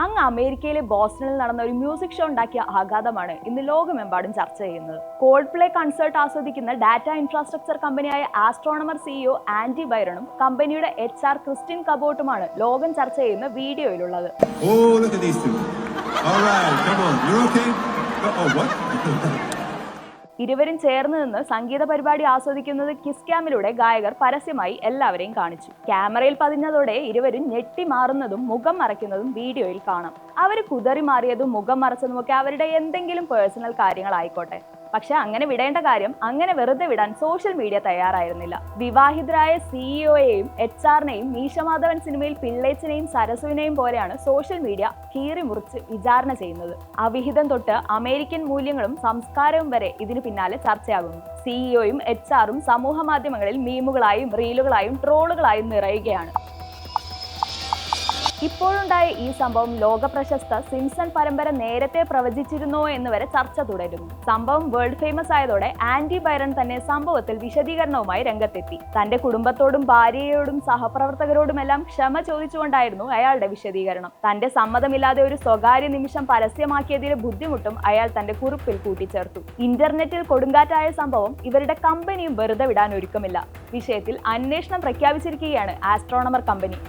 അങ്ങ് അമേരിക്കയിലെ ബോസ്റ്റണിൽ നടന്ന ഒരു മ്യൂസിക് ഷോ ഉണ്ടാക്കിയ ആഘാതമാണ് ഇന്ന് ലോകമെമ്പാടും ചർച്ച ചെയ്യുന്നത്. കോൾഡ് പ്ലേ കൺസേർട്ട് ആസ്വദിക്കുന്ന ഡാറ്റ ഇൻഫ്രാസ്ട്രക്ചർ കമ്പനിയായ ആസ്ട്രോണമർ സിഇഒ ആൻഡി ബൈറണും കമ്പനിയുടെ HR ക്രിസ്റ്റിൻ കബോട്ടുമാണ് ലോകം ചർച്ച ചെയ്യുന്ന വീഡിയോയിലുള്ളത്. ഇരുവരും ചേർന്ന് നിന്ന് സംഗീത പരിപാടി ആസ്വദിക്കുന്നത് കിസ് ക്യാമിലൂടെ ഗായകർ പരസ്യമായി എല്ലാവരെയും കാണിച്ചു. ക്യാമറയിൽ പതിഞ്ഞതോടെ ഇരുവരും ഞെട്ടി മാറുന്നതും മുഖം മറയ്ക്കുന്നതും വീഡിയോയിൽ കാണാം. അവർ കുതറി മാറിയതും മുഖം മറച്ചതുമൊക്കെ അവരുടെ എന്തെങ്കിലും പേഴ്സണൽ കാര്യങ്ങളായിക്കോട്ടെ. പക്ഷെ അങ്ങനെ വിടേണ്ട കാര്യം അങ്ങനെ വെറുതെ വിടാൻ സോഷ്യൽ മീഡിയ തയ്യാറായിരുന്നില്ല. വിവാഹിതരായ സിഇഒയെയും HR-നെയും മീശമാധവൻ സിനിമയിൽ പിള്ളേച്ചനെയും സരസുവിനെയും പോലെയാണ് സോഷ്യൽ മീഡിയ കീറി മുറിച്ച് വിചാരണ ചെയ്യുന്നത്. അവിഹിതം തൊട്ട് അമേരിക്കൻ മൂല്യങ്ങളും സംസ്കാരവും വരെ ഇതിന് പിന്നാലെ ചർച്ചയാകുന്നു. സിഇഒയും HR-ഉം സമൂഹ മാധ്യമങ്ങളിൽ മീമുകളായും റീലുകളായും ട്രോളുകളായും നിറയുകയാണ്. ഇപ്പോഴുണ്ടായ ഈ സംഭവം ലോക പ്രശസ്ത സിംസൺ പരമ്പര നേരത്തെ പ്രവചിച്ചിരുന്നോ എന്ന് വരെ ചർച്ച തുടരുന്നു. സംഭവം വേൾഡ് ഫേമസ് ആയതോടെ ആൻഡി ബൈറൺ തന്നെ സംഭവത്തിൽ വിശദീകരണവുമായി രംഗത്തെത്തി. തന്റെ കുടുംബത്തോടും ഭാര്യയോടും സഹപ്രവർത്തകരോടുമെല്ലാം ക്ഷമ ചോദിച്ചുകൊണ്ടായിരുന്നു അയാളുടെ വിശദീകരണം. തന്റെ സമ്മതമില്ലാതെ ഒരു സ്വകാര്യ നിമിഷം പരസ്യമാക്കിയതിലെ ബുദ്ധിമുട്ടും അയാൾ തന്റെ കുറിപ്പിൽ കൂട്ടിച്ചേർത്തു. ഇന്റർനെറ്റിൽ കൊടുങ്കാറ്റായ സംഭവം ഇവരുടെ കമ്പനിയും വെറുതെ വിടാൻ ഒരുക്കമില്ല. വിഷയത്തിൽ അന്വേഷണം പ്രഖ്യാപിച്ചിരിക്കുകയാണ് ആസ്ട്രോണമർ കമ്പനി.